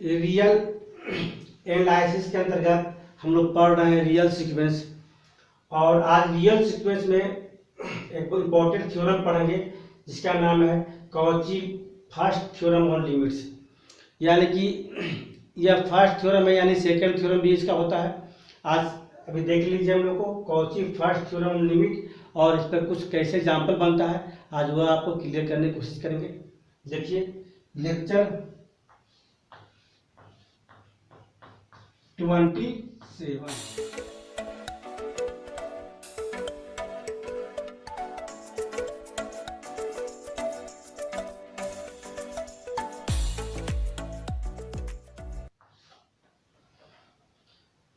Real analysis के अंतर्गत हम लोग पढ़ रहे हैं रियल सीक्वेंस। और आज रियल सीक्वेंस में एक इम्पोर्टेंट थ्योरम पढ़ेंगे जिसका नाम है Cauchy first theorem on limits. यानी कि यह फर्स्ट थ्योरम है, यानी सेकंड थ्योरम भी इसका होता है। आज अभी देख लीजिए हम लोग को Cauchy first theorem on limit और इस पर कुछ कैसे एग्जाम्पल बनता है, आज वह आपको क्लियर करने की कोशिश करेंगे। देखिए लेक्चर 27।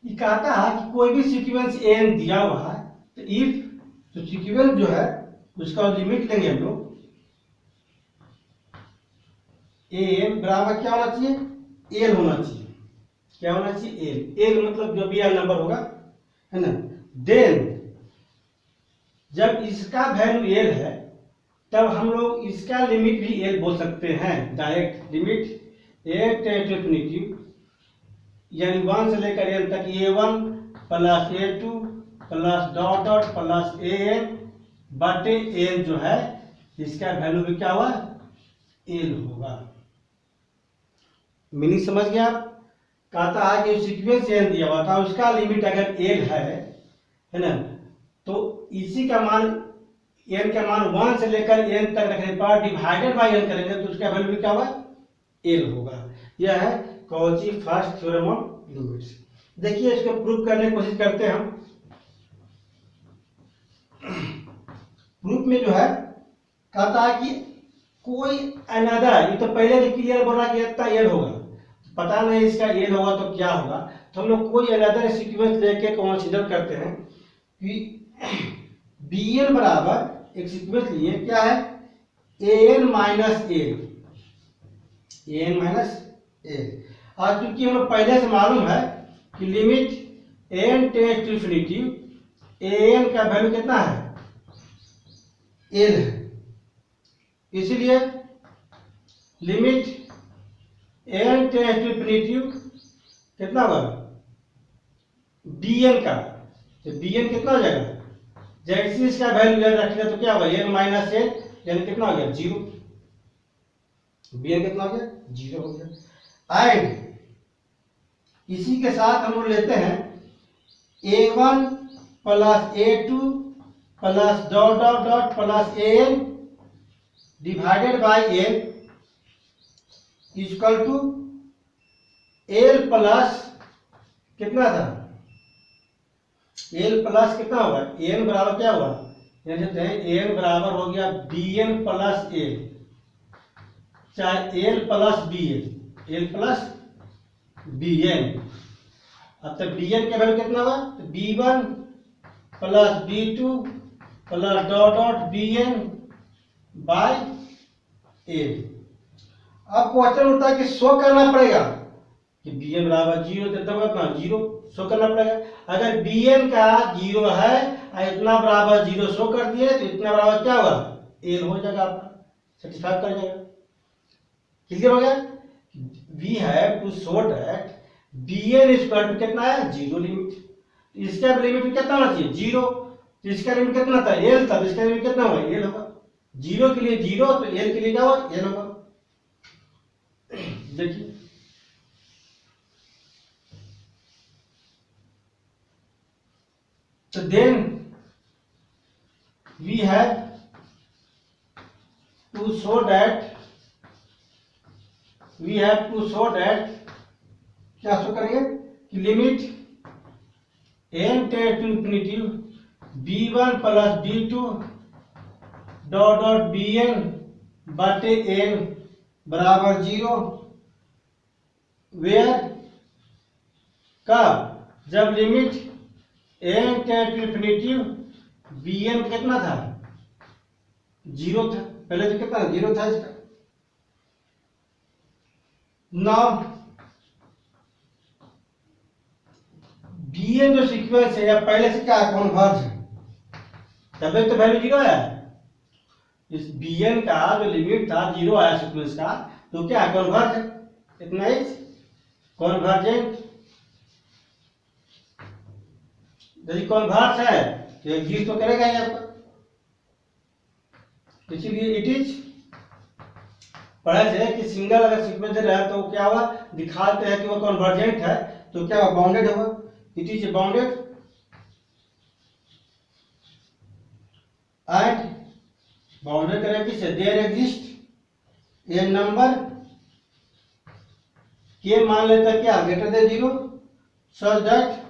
ये कहता है कि कोई भी सीक्वेंस एन दिया हुआ है तो इफ तो सीक्वेंस जो है उसका लिमिट लेंगे हम लोग। एन बराबर क्या होना चाहिए, एल होना चाहिए। क्या होना चाहिए, एल। एल मतलब जो भी आर नंबर होगा, है ना। देन जब इसका वैल्यू एल है तब हम लोग इसका लिमिट भी एल बोल सकते हैं। Direct limit a tend to infinity, यानी 1 से लेकर एन तक a1 plus a2 plus dot dot plus an बटे एन जो है इसका वैल्यू भी क्या हुआ, एल होगा। मीनिंग समझ गया आप। कहता है कि सीक्वेंस एन दिया हुआ था, उसका लिमिट अगर एल है ना, तो इसी का मान एन का मान 1 से लेकर एन तक रखने पर डिवाइडेड बाय एन करेंगे तो उसका वैल्यू भी क्या होगा, एल होगा। यह है Cauchy first theorem of limits. देखिए इसको प्रूफ करने की कोशिश करते हैं हम। प्रूफ में जो है कहता है कि कोई अनदर, ये तो पहले भी क्लियर बोला कि इतना एल होगा, पता नहीं इसका एल होगा तो क्या होगा। तो हम लोग कोई अनदर सीक्वेंस लेके कंसीडर करते हैं कि बी एन बराबर एक सीक्वेंस लिए क्या है, a n minus l, a n minus l. और क्योंकि हमें पहले से मालूम है कि limit n tends to infinity, n का वैल्यू कितना है, एल है, इसलिए limit n tends to infinity कितना होगा, bn का। तो bn कितना हो जाएगा, जैसे इसका वैल्यू एन रखेंगे तो क्या होगा, एन माइनस एन, यानी कितना हो गया, 0। bn कितना हो गया, 0 हो गया। एंड इसी के साथ हम लोग लेते हैं a1 plus a2 plus dot dot dot plus an divided by n equal to l plus कितना था, l प्लस कितना होगा, n बराबर क्या हुआ, यानी कहते हैं n बराबर हो गया bn प्लस l, चाहे l plus bn, l plus bn। अब तक bn का वैल्यू कितना हुआ, तो b1 plus b2 plus dot dot bn by l। अब क्वेश्चन होता है कि शो करना पड़ेगा कि bn बराबर 0, तो तब कितना 0 शो करना पड़ेगा। अगर bn का 0 है और इतना बराबर 0 शो कर दिए तो इतना बराबर क्या होगा, l हो जाएगा, आपका सेटिस्फाई कर जाएगा। क्लियर हो गया। We have to show that bn equal to कितना है, 0 लिमिट। इसका लिमिट कितना होना चाहिए, 0। तो इसका लिमिट कितना था, l था, तो इसका लिमिट कितना होगा, l होगा। 0 के लिए 0, तो l के लिए क्या होगा, l होगा। देखिए तो then we have to show that क्या शो करेंगे कि limit n tends to infinity b1 plus b2 dot dot bn बटे n बराबर 0, वेयर का जब limit n tends to infinity bn कितना था, 0 था। पहले तो कितना 0 था इसका। नाउ bn जो सीक्वेंस है या पहले से क्या कन्वर्ज है, तभी तो वैल्यू 0 है। इस bn का जो लिमिट था 0 आया सीक्वेंस का, तो क्या कन्वर्ज है, इतना ही। कॉन्वर्जेंट, यदि कॉन्वर्स है तो एग्जिस्ट तो करेगा ही आपका, इसीलिए इट इज। पढ़े थे कि सिंगल अगर सीक्वेंस दे रहा है तो क्या हुआ, दिखाते हैं कि वो कॉन्वर्जेंट है तो क्या हुआ, बाउंडेड होगा, it is bounded and bounded करेगा किससे, देयर एग्जिस्ट ए नंबर के मान लेता है क्या greater than 0 such that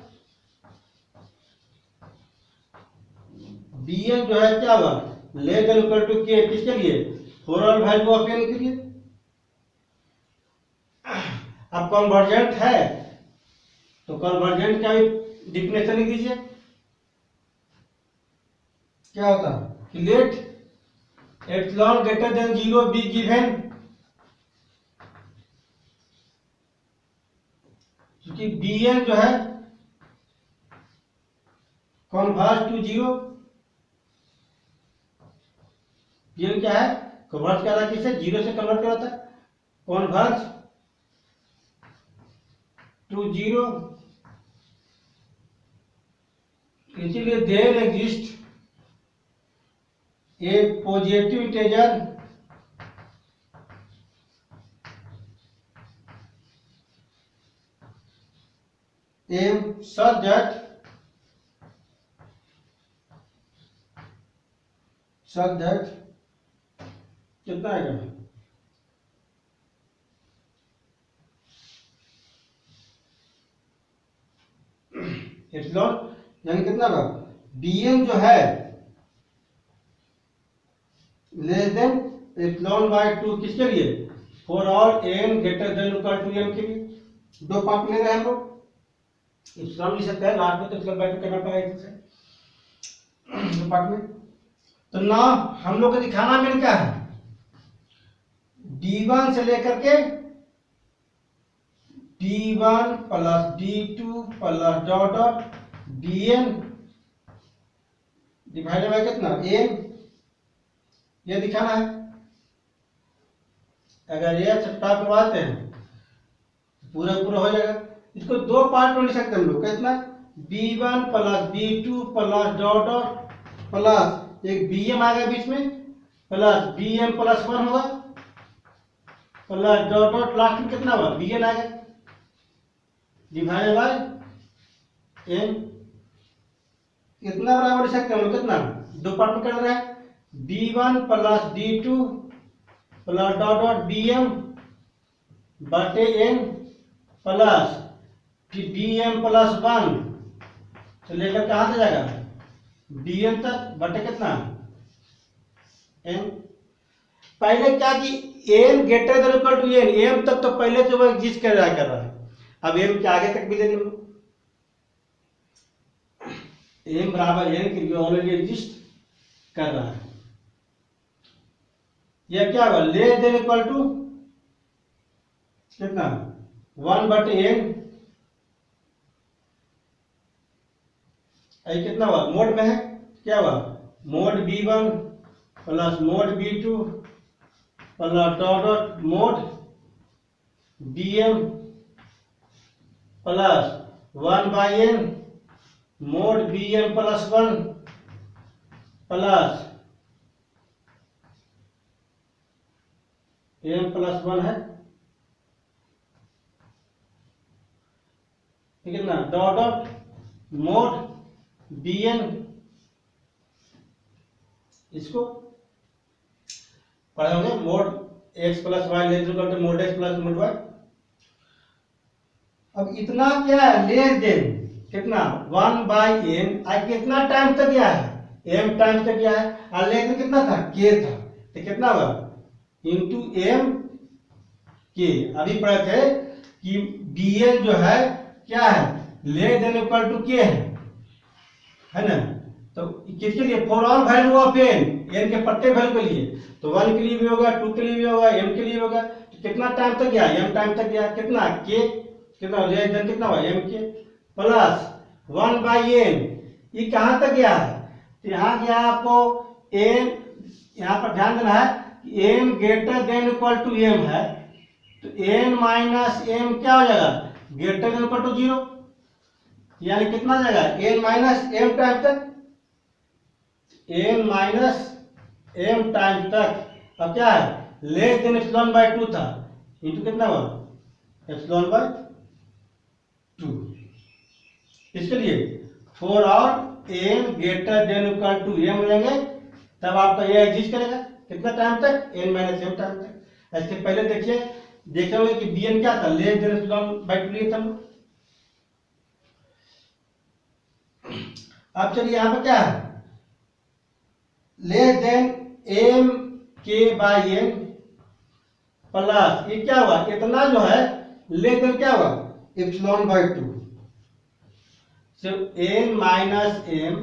bn जो है क्या हुआ लेस देन इक्वल टू के, किसके लिए, for all value of n के लिए। अब कन्वर्जेंट है तो कन्वर्जेंट का डिफिनेशन लिख दीजिए, क्या होता है कि let epsilon greater than 0 be given, क्योंकि bn जो है कन्वर्स टू 0, bn क्या है, कन्वर्स कर रहा है किससे, 0 से कन्वर्ट कर रहा था, कन्वर्स टू 0, इसीलिए there exist a positive integer m such that कितना आएगा, एप्सिलॉन यानी कितना होगा, bn जो है लेस देन एप्सिलॉन बाय 2 किसके लिए, for all n greater than equal to m के लिए। दो पार्ट ले रहे हैं हम लोग, एप्सिलॉन लिख सकते हैं लास्ट में तो एप्सिलॉन बाय 2 करना पड़ेगा इसे दो पार्ट में। तो ना हम लोग को दिखाना मेन क्या है, d1 से लेकर के d1 plus d2 plus dot dot dn divided by कितना n, ये दिखाना है। अगर ये चट्टा करवाते हैं पूरा पूरा हो जाएगा। इसको दो पार्ट में लिख सकते हैं हम लोग, कितना b1 plus b2 plus dot dot plus एक bm आ गया बीच में प्लस bm प्लस 1 होगा प्लस डॉट डॉट लास्ट में कितना होगा bn आ गया डिवाइडेड बाय n, कितना बराबर लिख सकते हैं हम लोग, कितना दो पार्ट में कर रहे हैं, b1 plus d2 plus dot dot bm बटे n प्लस bm प्लस 1 तो लेकर कहां से जाएगा bn तक बटे कितना n। पहले क्या कि n greater than equal to n, m तक तो पहले जो वो एग्जिस्ट कर रहा है, अब m के आगे तक भी ले लो, m बराबर n के लिए ऑलरेडी एग्जिस्ट कर रहा है। यह क्या होगा लेस देन इक्वल टू कितना 1 बटे n, आई कितना हुआ मोड में है, क्या हुआ mode b1 plus mode b2 plus dot dot mode bm plus 1 by n mode bm plus 1 plus m plus 1 है, कितना डॉट डॉट मोड bn, इसको पढ़े होंगे mod x plus y less equal to mod x plus mod y। अब इतना क्या है less then कितना 1 बाई n, आज कितना टाइम तक गया है m टाइम तक गया है, और लेस देन कितना था k था, तो कितना हुआ इंटू m k। अभी पढ़े थे कि bn जो है क्या है less than equal to k है ना, तो किसके लिए for all value of n के प्रत्येक वैल्यू के लिए, तो 1 के लिए भी होगा 2 के लिए भी होगा m के लिए होगा, तो कितना टाइम तक गया m टाइम तक गया, कितना k कितना लेस देन कितना हुआ m के प्लस 1 बाई n, ये कहां तक गया है, तो यहाँ गया आपको n, यहाँ पर ध्यान देना है कि n greater than equal to m है, तो n माइनस m क्या हो जाएगा ग्रेटर देन इक्वल टू 0, यानी कितना जाएगा n माइनस m टाइम तक, n माइनस m टाइम तक। अब क्या है लेस देन एप्सिलॉन बाय 2 था, इंटू कितना हुआ एप्सिलॉन बाय 2। इसके लिए फॉर और n greater than equal to m लेंगे तब आपका ये एग्जिस्ट करेगा कितना टाइम तक n माइनस m टाइम तक। इसके पहले देखिए देखे होंगे कि bn क्या था लेस देन एप्सिलॉन बाय 2 लिए था। अब चलिए यहाँ पर क्या है less then m k by n plus ये क्या हुआ इतना जो है लेस देन क्या हुआ एप्सिलॉन बाय 2। सिर्फ n minus m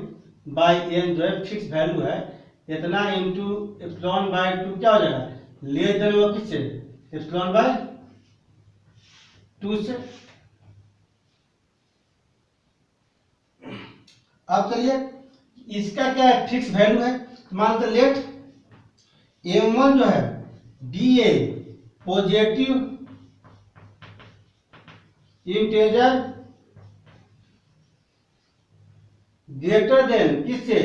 by n जो है फिक्स वैल्यू है इतना इंटू एप्सिलॉन बाय 2 क्या हो जाएगा लेस देन वो किससे एप्सिलॉन बाय 2 से। अब चलिए इसका क्या है फिक्स वैल्यू है, मान लो लेट m1 जो है बी ए पॉजिटिव इंटीजर ग्रेटर देन किससे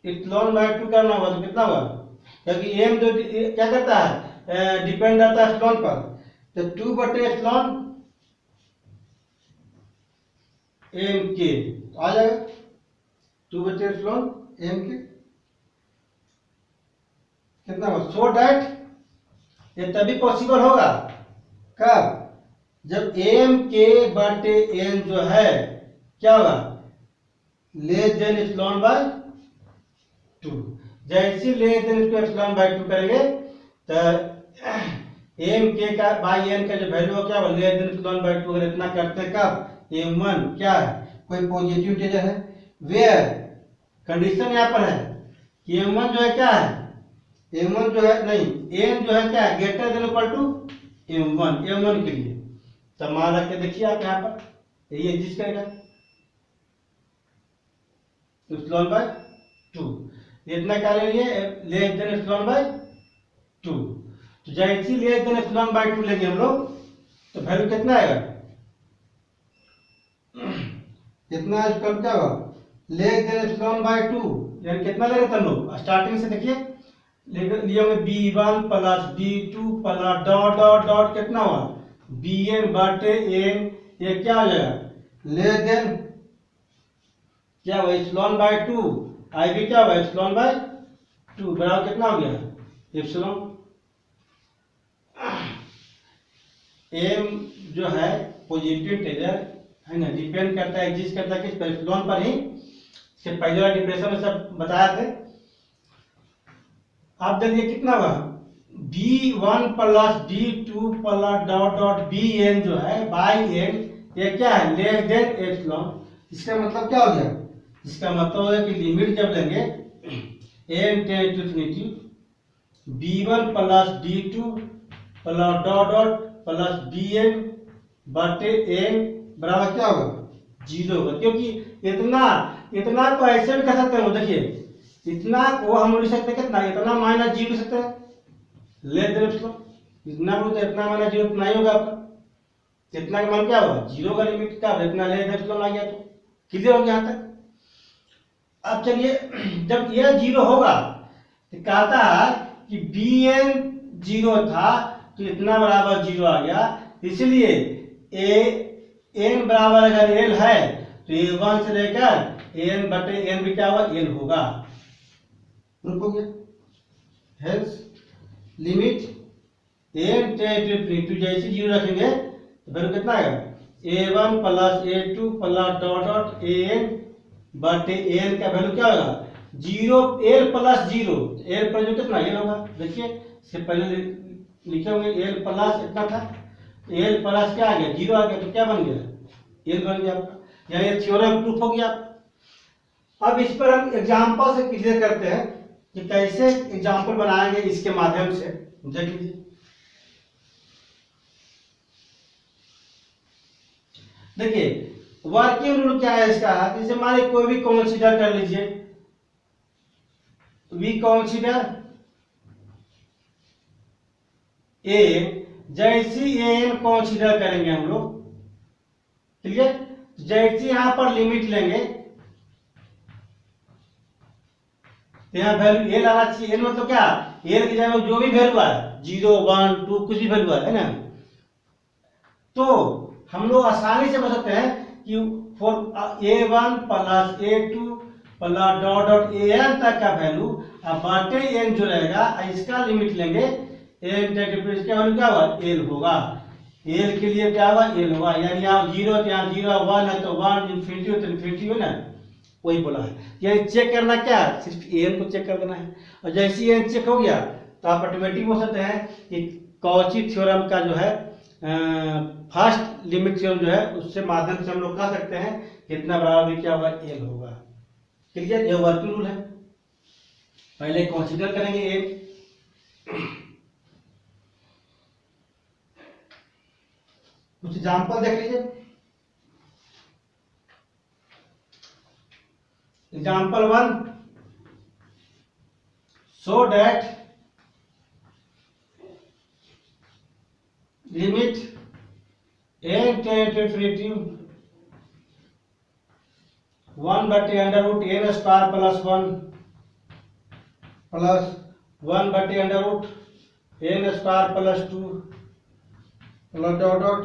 एप्सिलॉन बाय 2 करना होगा तो कितना होगा, क्योंकि m जो क्या करता है डिपेंड रहता है एप्सिलॉन पर, तो 2 बटे एप्सिलॉन m के आ जाएगा 2 बटे एप्सिलॉन m के कितना होगा। सो डैट ये तभी पॉसिबल होगा कब जब m के बटे n जो है क्या होगा लेस देन एप्सिलॉन बाय 2। जैसे लेस देन एप्सिलॉन बाय 2 करेंगे तो m के का बाई n का जो वैल्यू क्या होगा लेस देन एप्सिलॉन बाय 2। अगर इतना करते हैं कब m1 क्या है कोई पॉजिटिव इंटीजर है वेयर कंडीशन यहाँ पर है कि m1 जो है क्या है m1 जो है नहीं n जो है क्या है greater than equal to m1 के लिए। तो मान रख के देखिए आप यहाँ पर यही एग्जिस्ट करेगा एप्सिलॉन बाय 2, इतना क्या ले लिए लेस देन एप्सिलॉन बाय 2। तो जैसे लेस देन एप्सिलॉन बाय 2 लेंगे हम लोग तो वैल्यू कितना आएगा कितना कब क्या होगा लेस देन एप्सिलॉन बाय 2 यानी कितना ले रहे थे हम लोग स्टार्टिंग से देखिए लिए होंगे b1 plus b2 plus dot dot dot कितना हुआ bn बटे n ये क्या हो जाएगा लेस देन क्या हुआ एप्सिलॉन बाय 2 आई भी क्या हुआ एप्सिलॉन बाय 2 बराबर कितना हो गया एप्सिलॉन m जो है पॉजिटिव इंटीजर है ना डिपेंड करता है एग्जिस्ट करता है किस पर एप्सिलॉन पर ही। इसके पहले वाला डिफरेंशियल में सब बताया थे। आप देखिए कितना हुआ b1 plus b2 plus dot dot bn जो है बाई n ये क्या है लेस देन एप्सिलॉन। इसका मतलब क्या हो गया इसका मतलब है कि लिमिट जब लेंगे n tend to infinity b1 plus b2 plus dot dot plus bn बटे n बराबर क्या होगा 0 होगा, क्योंकि इतना को ऐसे भी कर सकते हैं देखिए इतना को हम लिख सकते हैं कितना इतना माइनस 0 लिख सकते हैं लेस देन एप्सिलॉन इतना बोलते इतना माइनस 0 इतना ही होगा आपका इतना का मान क्या होगा 0 का लिमिट का इतना लेस देन एप्सिलॉन आ गया तो क्लियर हो गया यहाँ तक। अब चलिए जब ये 0 होगा तो कहता है कि bn 0 था तो इतना बराबर 0 आ गया, इसलिए n बराबर अगर l है तो a1 से लेकर n बटे n भी क्या होगा n होगा प्रूफ हो गया। हेल्स लिमिट n टेंड टू जैसे 0 रखेंगे तो वैल्यू कितना आएगा a1 plus a2 plus dot dot an बटे n का वैल्यू क्या होगा 0 l प्लस 0 l पर जो कितना l होगा देखिए इससे पहले लिखे होंगे l प्लस इतना था l प्लस क्या आ गया 0 आ गया तो क्या बन गया l बन गया आपका, यानी थ्योरम प्रूफ हो गया। अब इस पर हम एग्जांपल से क्लियर करते हैं कि कैसे एग्जांपल बनाएंगे इसके माध्यम से देख लीजिए। देखिए वर्किंग रूल क्या है इसका, जैसे मान लीजिए कोई भी कंसीडर कर लीजिए वी कंसीडर ए जैसी एन कंसीडर करेंगे हम लोग, क्लियर, जैसी यहां पर लिमिट लेंगे तो यहाँ वैल्यू एल आना चाहिए। एल मतलब क्या, एल की जगह जो भी वैल्यू आए 0 1 2 कुछ भी वैल्यू है ना, तो हम लोग आसानी से बता सकते हैं कि for a1 plus a2 plus dot dot an तक का वैल्यू अब बाटे n जो रहेगा इसका लिमिट लेंगे, n क्या वैल्यू क्या होगा, l होगा। l के लिए क्या होगा, l होगा, यानी यहाँ 0 तो यहाँ 0 1 है तो 1, इन्फिनिटी हो तो इन्फिनिटी हो ना, वही बोला है। ये चेक करना क्या है, सिर्फ an को चेक कर देना है, और जैसे an चेक हो गया तो आप ऑटोमेटिक बोल सकते हैं कि कॉची थ्योरम का जो है फर्स्ट लिमिट थ्योरम जो है उससे माध्यम से हम लोग कह सकते हैं कितना बराबर क्या होगा, एल होगा। क्लियर, ये वर्किंग रूल है। पहले कंसीडर करेंगे एल, कुछ एग्जांपल देख लीजिए। Example 1, so that limit n tend to infinity 1 बटे under root n square plus 1 plus 1 बटे under root n square plus 2 plus dot dot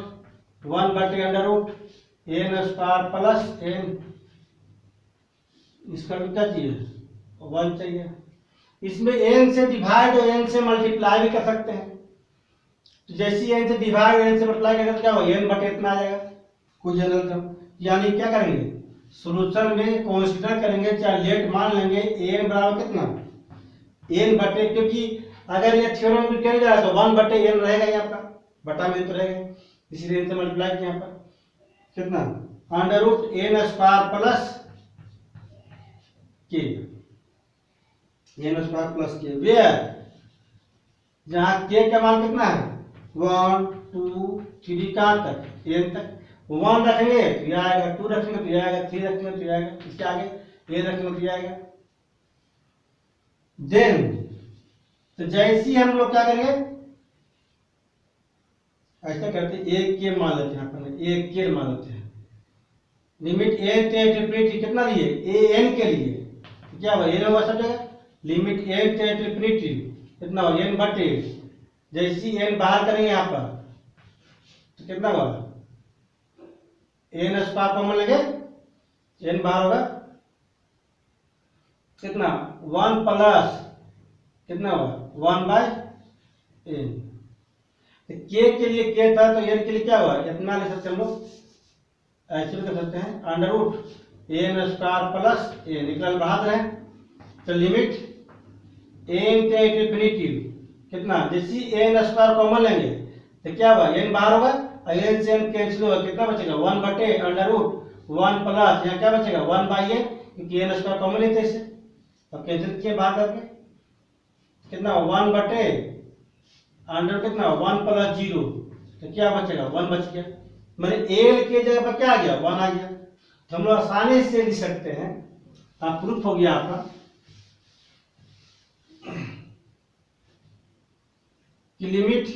1 बटे under root n square plus n, इसका भी क्या चाहिए, 1 चाहिए। इसमें n से डिवाइड और n से मल्टीप्लाई भी कर सकते हैं, तो जैसी n से डिवाइड n से मल्टीप्लाई करेंगे तो क्या होगा, n बटे इतना आ जाएगा, कोई जनरल टर्म। यानी क्या करेंगे, सोल्यूशन में कंसीडर करेंगे, चाहे लेट मान लेंगे n बराबर कितना, n बटे, क्योंकि अगर ये थ्योरम में किया जाए तो 1 बटे n रहेगा यहाँ पर, बटा में तो रहेगा, इसलिए n से मल्टीप्लाई किया यहाँ पर कितना, under root n square plus k, n square plus k, where जहाँ k का मान कितना है 1 2 3 कहाँ तक, n तक, 1 रखेंगे तो यह आएगा, 2 रखेंगे तो यह आएगा, 3 रखेंगे तो यह आएगा, इसके आगे a रखेंगे तो यह आएगा। देन तो जैसी हम लोग क्या करेंगे, ऐसा करते हैं, एक के मान लेते हैं, अपन एक के मान लेते हैं, limit n tend to infinity कितना लिए, an के लिए तो क्या होगा, n होगा सब जगह, limit n tend to infinity कितना होगा, n बटे, जैसी n बाहर करेंगे यहाँ पर तो कितना होगा, n स्क्वायर कॉमन लेंगे, n बाहर होगा कितना 1 प्लस कितना होगा 1 बाय n, तो k के लिए k था तो n के लिए क्या हुआ, इतना ले सकते हम लोग, ऐसे भी कर सकते हैं, under root n square plus n, equal बाहर है तो limit n tend to infinity कितना, जैसी n स्क्वायर कॉमन लेंगे तो क्या होगा, n बाहर होगा और n से n कैंसिल होगा, कितना बचेगा 1 बटे अंडर रूट 1 प्लस यहाँ क्या बचेगा 1 बाई n, क्योंकि n स्क्वायर कॉमन लेते इसे, अब कैंसिल किए बाहर करके कितना 1 बटे अंडर कितना 1 प्लस 0, तो क्या बचेगा 1 बच गया, मैंने l के जगह पर क्या आ गया 1 आ गया, तो हम लोग आसानी से लिख सकते हैं, आप प्रूफ हो गया आपका कि limit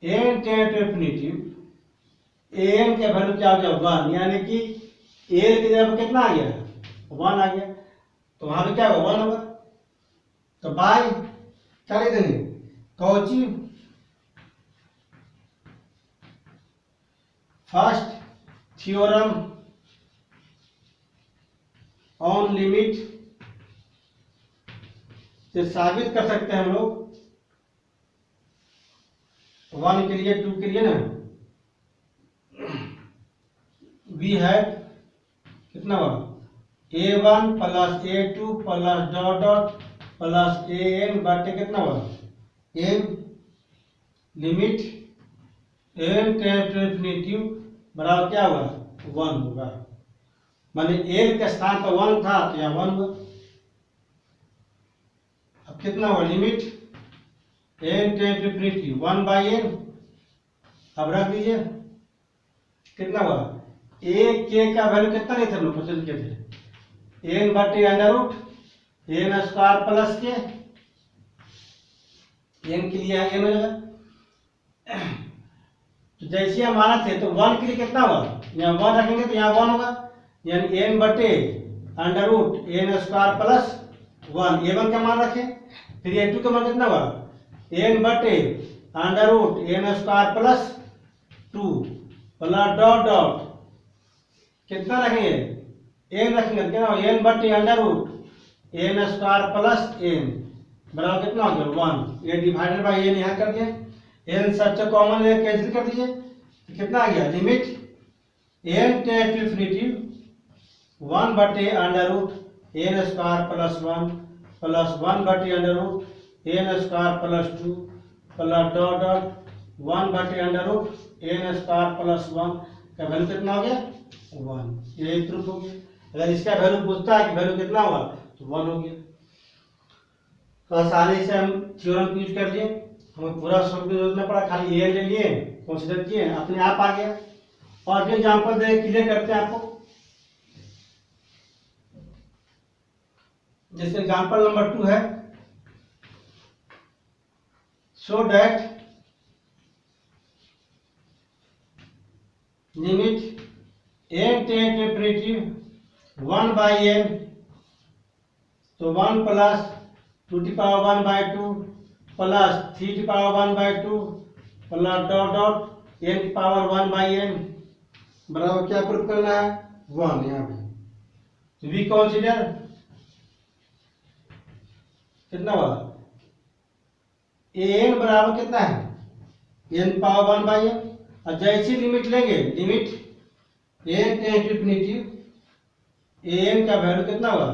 n tend to infinity an का वैल्यू क्या हो गया 1, यानी कि l की जगह पर कितना आ गया 1 आ गया, तो वहां पे क्या होगा 1 होगा, तो बाय क्या लिख देंगे, Cauchy first theorem on limit से साबित कर सकते हैं हम लोग 1 के लिए 2 के लिए ना, वी है कितना हुआ a1 plus a2 plus dot dot plus an बटे कितना हुआ n, limit n tend to infinity बराबर क्या हुआ 1 होगा, माने n के स्थान पर 1 था तो यहाँ 1 हुआ, अब कितना हुआ limit n tend to infinity 1 by n, अब रख दीजिए कितना हुआ a k का वैल्यू कितना नहीं था हम लोग पसंद किए थे n बटे under root n square plus k n के लिए एन हो जाएगा। तो जैसे हम माना थे तो 1 के लिए कितना हुआ, यहाँ 1 रखेंगे तो यहाँ 1 होगा, यानी एन बटे under root n square plus 1, a one का मान रखें। फिर ए टू का मान कितना हुआ, एन बटे under root n square plus 2 plus dot dot कितना रखेंगे, एन रखेंगे, क्या होगा एन बटे under root n square plus n बराबर कितना हो गया 1, ये डिवाइडेड बाई एन यहाँ कर दिया, एन सबसे कॉमन है कैंसिल कर दीजिए, तो कितना आ गया limit n tends to infinity 1 बटे under root n square plus 1 plus 1 बटे under root n square plus 2 plus dot dot 1 बटे under root n square plus 1 का वैल्यू कितना हो गया 1। यही प्रूफ हो गया। अगर इसका वैल्यू पूछता है कि वैल्यू कितना हुआ तो 1 हो गया। तो आसानी से हम थ्योरम यूज कर लिए, हमें पूरा सोल्व की जरूरत नहीं पड़ा, खाली ए ले लिए कंसीडर किए अपने आप आ गया। और जो एग्जाम्पल दे क्लियर करते हैं आपको, जैसे एग्जाम्पल नंबर 2 है, so that limit n tends to infinity 1 by n, तो 1 प्लस 2 की पावर 1 बाई 2 प्लस 3 की power 1 by 2 plus dot dot n की पावर 1 बाई n बराबर क्या प्रूफ करना है 1 यहाँ पे। तो वी कंसीडर कितना हुआ an बराबर कितना है n पावर 1 बाई n, और जैसी लिमिट लेंगे limit n tends to infinity an का वैल्यू कितना हुआ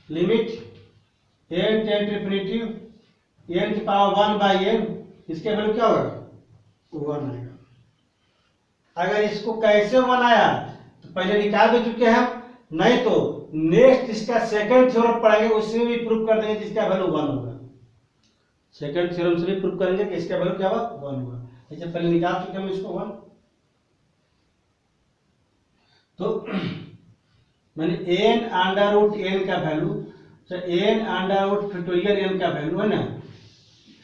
limit n tends to infinity n की पावर 1 बाई n, इसके वैल्यू क्या होगा 1 आएगा। अगर इसको कैसे बनाया तो पहले निकाल भी चुके हैं, नहीं तो नेक्स्ट इसका सेकंड थ्योरम पढ़ेंगे, उसमें भी प्रूफ कर देंगे जिसका वैल्यू 1 होगा। सेकंड थ्योरम से भी प्रूफ करेंगे कि इसका वैल्यू क्या होगा 1 होगा। ऐसे पहले निकाल चुके हम इसको 1। तो मैंने एन अंडर रूट एन का वैल्यू, तो n under root factorial n का वैल्यू है ना,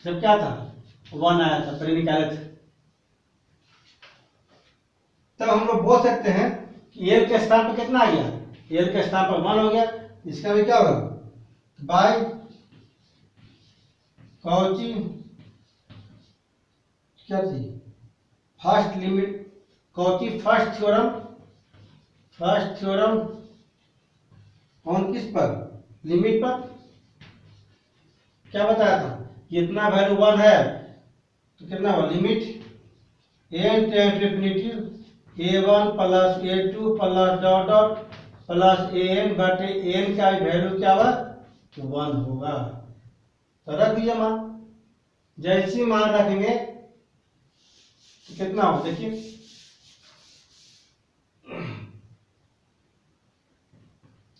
सब क्या था 1 आया था, पहले निकाले थे। तब हम लोग बोल सकते हैं कि एल के स्थान पर कितना आ गया, एल के स्थान पर 1 हो गया, इसका भी क्या होगा बाय कॉची क्या थी first limit, Cauchy first theorem on किस पर लिमिट पर क्या बताया था कि इतना वैल्यू 1 है तो कितना हुआ limit n tends to infinity a1 plus a2 plus dot dot plus an बटे n का वैल्यू क्या हुआ 1 होगा। तो रख दीजिए मान, जैसी मान रखेंगे तो कितना हो देखिए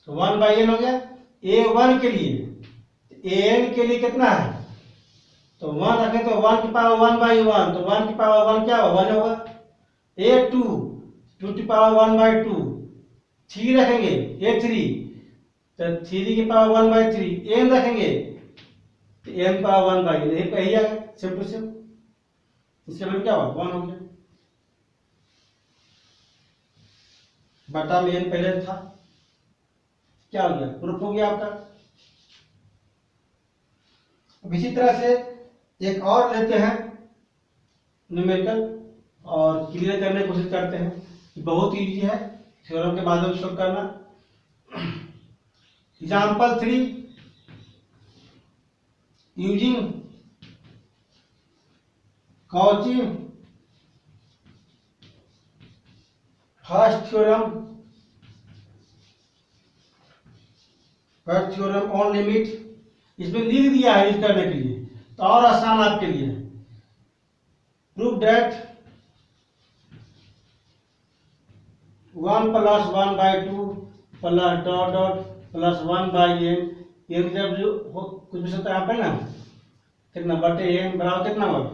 तो 1 बाई n हो गया a1 के लिए, an के लिए कितना है तो 1 रखें तो 1 की पावर 1 बाई 1, तो 1 की पावर 1 क्या होगा 1 होगा। a2 2 की पावर 1 बाई 2, 3 रखेंगे a3 तो 3 की पावर 1 बाई 3, n रखेंगे तो n पावर 1 बाई, यही पे ही आ गया सिम टू सिम, इसके बाद क्या होगा 1 हो गया, बटा में n पहले था, क्या हो गया प्रूफ हो गया आपका। अब इसी तरह से एक और लेते हैं न्यूमेरिकल और क्लियर करने की कोशिश करते हैं, बहुत इजी है थ्योरम के माध्यम से सोल्व करना। Example 3, using Cauchy first theorem on limit, इसमें लिख दिया है यूज करने के लिए तो और आसान आपके लिए। Proof that 1 plus 1 by 2 plus dot dot plus 1 by n, ये जब जो कुछ भी सकता है यहाँ पे ना कितना बटे n बराबर कितना होगा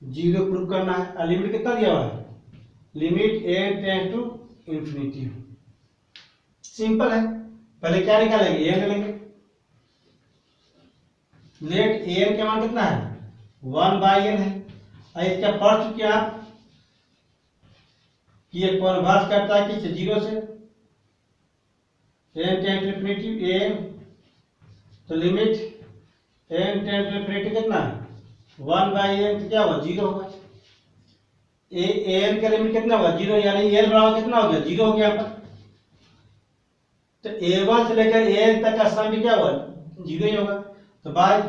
0 प्रूफ करना है। लिमिट कितना दिया हुआ है limit n tends to infinity, simple है। पहले क्या निकालेंगे n लेंगे, लेट an के मान कितना है 1/n है। और इसका पढ़ चुके हैं आप कि ये कन्वर्ज करता है किससे, 0 से, n tend to infinity n, तो limit n tend to infinity कितना है 1/n, तो क्या होगा 0 होगा। an का लिमिट कितना होगा 0, यानी n बराबर कितना हो गया 0 हो गया यहाँ पर। तो a1 से लेकर an तक का सम भी क्या होगा 0 ही होगा। तो by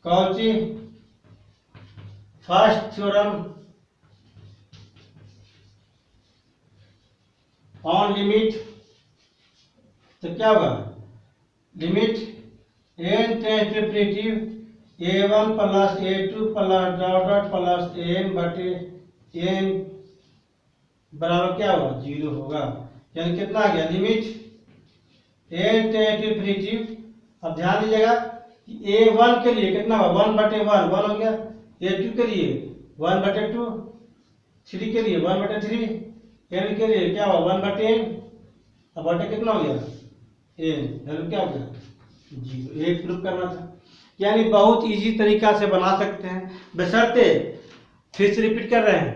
Cauchy first theorem on limit, तो क्या होगा limit n tend to infinity a1 plus a2 plus dot dot plus n बटे n बराबर क्या होगा 0 होगा। यानी कितना आ गया limit n tend to infinity. अब ध्यान दीजिएगा कि a1 के लिए कितना होगा 1/1 1 हो गया, a2 के लिए 1/2, 3 के लिए 1/3, n के लिए क्या होगा 1/n, अब बटे कितना हो गया n, वैल्यू क्या हो गया 0। एक प्रूफ करना था, यानी बहुत इजी तरीका से बना सकते हैं, बशर्ते फिर से रिपीट कर रहे हैं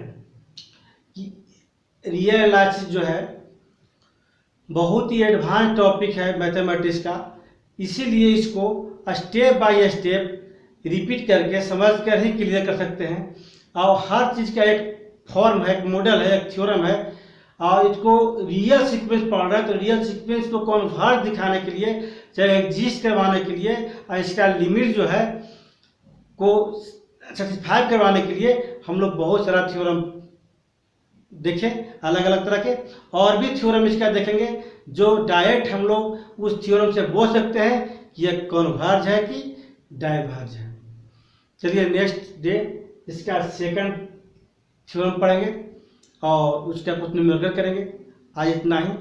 कि रियल एनालिसिस जो है बहुत ही एडवांस टॉपिक है मैथमेटिक्स का, इसीलिए इसको स्टेप बाय स्टेप रिपीट करके समझ कर ही क्लियर कर सकते हैं। और हर चीज़ का एक फॉर्म है, एक मॉडल है, एक थ्योरम है, और इसको रियल सीक्वेंस पढ़ रहे हैं तो रियल सीक्वेंस को कन्वर्ट दिखाने के लिए, चाहे एग्जिस्ट करवाने के लिए, और इसका लिमिट जो है को सेटिस्फाई करवाने के लिए हम लोग बहुत सारा थ्योरम देखें अलग अलग तरह के, और भी थ्योरम इसका देखेंगे जो डायरेक्ट हम लोग उस थ्योरम से बोल सकते हैं कि यह कन्वर्ज है कि डाइवर्ज है। चलिए नेक्स्ट डे इसका सेकंड थ्योरम पढ़ेंगे और उसका कुछ न्यूमेरिकल करेंगे। आज इतना ही।